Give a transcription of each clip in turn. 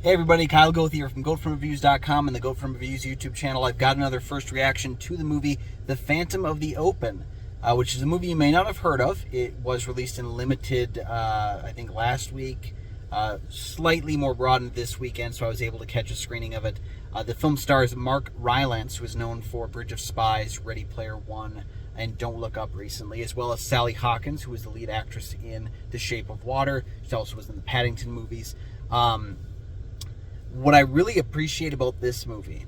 Hey everybody, Kyle Goeth here from GoatFromReviews.com and the Goat From Reviews YouTube channel. I've got another first reaction to the movie The Phantom of the Open, which is a movie you may not have heard of. It was released in limited, I think last week, slightly more broadened this weekend, so I was able to catch a screening of it. The film stars Mark Rylance, who is known for Bridge of Spies, Ready Player One, and Don't Look Up recently, as well as Sally Hawkins, who is the lead actress in The Shape of Water. She also was in the Paddington movies. What I really appreciate about this movie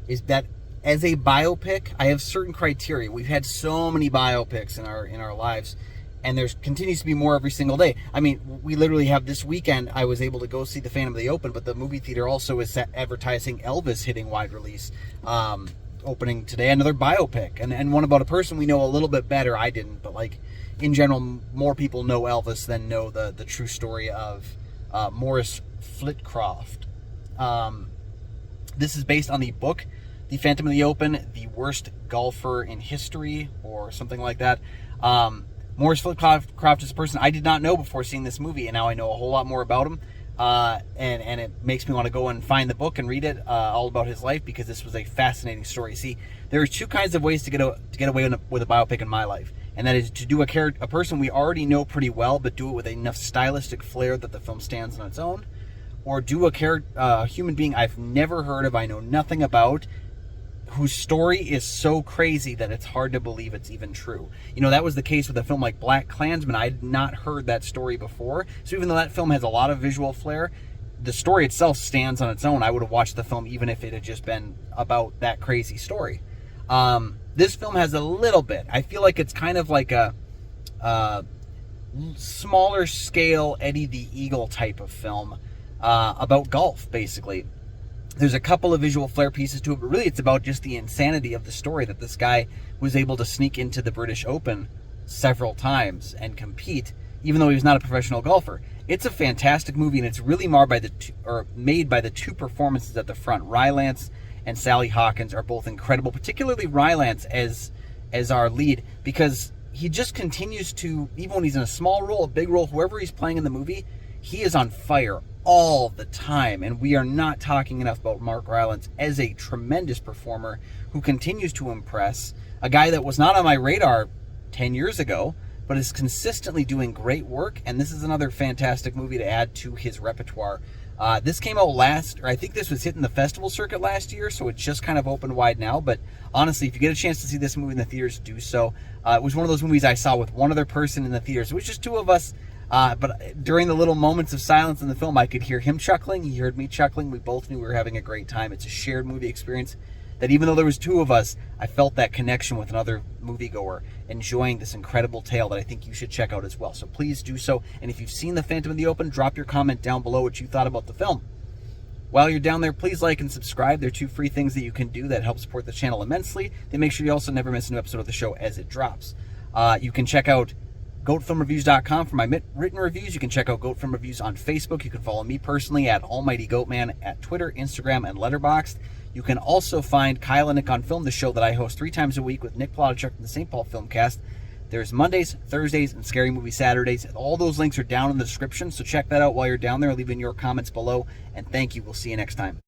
is that as a biopic, I have certain criteria. We've had so many biopics in our lives, and there continues to be more every single day. I mean, we literally have this weekend, I was able to go see The Phantom of the Open, but the movie theater also is advertising Elvis hitting wide release, opening today, another biopic, and one about a person we know a little bit better. I didn't, but like in general, more people know Elvis than know the true story of Morris Flitcroft. This is based on the book, The Phantom of the Open, the worst golfer in history, or something like that. Morris Flitcroft is a person I did not know before seeing this movie, and now I know a whole lot more about him. And it makes me want to go and find the book and read it, all about his life, because this was a fascinating story. See, there are two kinds of ways to get away with a biopic in my life, and that is to do a person we already know pretty well, but do it with enough stylistic flair that the film stands on its own, or do a human being I've never heard of, I know nothing about, whose story is so crazy that it's hard to believe it's even true. You know, that was the case with a film like Black Klansman. I had not heard that story before. So even though that film has a lot of visual flair, the story itself stands on its own. I would have watched the film even if it had just been about that crazy story. This film has a little bit. I feel like it's kind of like a smaller scale Eddie the Eagle type of film about golf, basically. There's a couple of visual flair pieces to it, but really it's about just the insanity of the story that this guy was able to sneak into the British Open several times and compete, even though he was not a professional golfer. It's a fantastic movie, and it's really made by the two performances at the front. Rylance and Sally Hawkins are both incredible, particularly Rylance as our lead, because he just continues to, even when he's in a small role, a big role, whoever he's playing in the movie, he is on fire all the time. And we are not talking enough about Mark Rylance as a tremendous performer who continues to impress. A guy that was not on my radar 10 years ago, but is consistently doing great work. And this is another fantastic movie to add to his repertoire. This came out I think this was hitting the festival circuit last year, so it's just kind of open wide now. But honestly, if you get a chance to see this movie in the theaters, do so. It was one of those movies I saw with one other person in the theaters. It was just two of us. But during the little moments of silence in the film, I could hear him chuckling. He heard me chuckling. We both knew we were having a great time. It's a shared movie experience that even though there was two of us, I felt that connection with another moviegoer enjoying this incredible tale that I think you should check out as well. So please do so. And if you've seen The Phantom of the Open, drop your comment down below what you thought about the film. While you're down there, please like and subscribe. They're two free things that you can do that help support the channel immensely. They make sure you also never miss an episode of the show as it drops. You can check out GoatFromReviews.com for my written reviews. You can check out Goat From Reviews on Facebook. You can follow me personally at Almighty Goatman at Twitter, Instagram, and Letterboxd. You can also find Kyle and Nick on Film, the show that I host 3 times a week with Nick Plotachuk from the St. Paul Filmcast. There's Mondays, Thursdays, and Scary Movie Saturdays. All those links are down in the description, so check that out while you're down there. Leave in your comments below, and thank you. We'll see you next time.